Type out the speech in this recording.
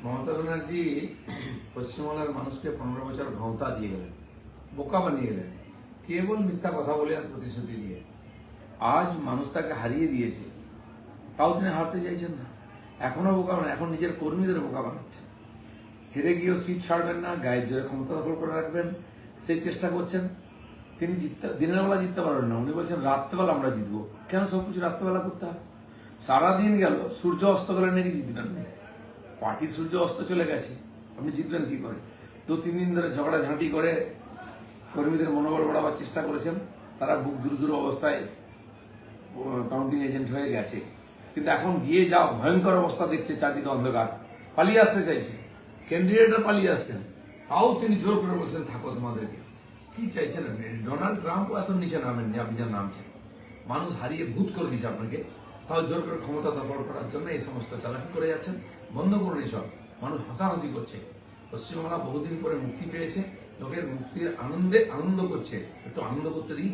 মমতা ব্যানার্জি পশ্চিমবাংলার মানুষকে 15 বছর ভাঁওতা দিয়ে গেলেন, বোকা বানিয়ে গেলেন, কেবল মিথ্যা কথা বলে আর প্রতিশ্রুতি দিয়ে। আজ মানুষ তাকে হারিয়ে দিয়েছে, তাও তিনি হারতে চাইছেন না। এখনো বোকা বানান, এখন নিজের কর্মীদের বোকা বানাচ্ছেন। হেরে গিয়েও সিট ছাড়বেন না, গায়ের জোরে ক্ষমতা দখল করে রাখবেন, সেই চেষ্টা করছেন। তিনি দিনের বেলা জিততে পারবেন না, উনি বলছেন রাত্রেবেলা আমরা জিতবো। কেন সবকিছু রাত্রেবেলা করতে হবে? সারাদিন গেল, সূর্য অস্ত গেলে নাকি জিতবেন না। পার্টির সূর্য অস্ত চলে গেছে, আপনি জিতবেন কি করে? 2-3 দিন ধরে ঝগড়াঝাঁটি করে কর্মীদের মনোবল বাড়াবার চেষ্টা করেছেন। তারা বুক দুরুদুর অবস্থায় কাউন্টিং এজেন্ট হয়ে গেছে, কিন্তু এখন গিয়ে যা ভয়ঙ্কর অবস্থা দেখছে, চারদিকে অন্ধকার, পালিয়ে আসতে চাইছে। ক্যান্ডিডেটরা পালিয়ে আসছেন, তাও তিনি জোর করে বলছেন থাকো তোমাদেরকে। কি চাইছেন আপনি? ডোনাল্ড ট্রাম্পও এত নিচে নামেননি, আপনি যা নামছেন। মানুষ হারিয়ে ভূত করে দিয়েছে আপনাকে, তাও জোর করে ক্ষমতা দখল করার জন্য এই সমস্ত চালাকি করে যাচ্ছেন। বন্ধ করুন এইসব। মানুষ হাসাহাসি করছে। পশ্চিমবাংলা বহুদিন পরে মুক্তি পেয়েছে, লোকের মুক্তির আনন্দে আনন্দ করছে, একটু আনন্দ করতে দিই।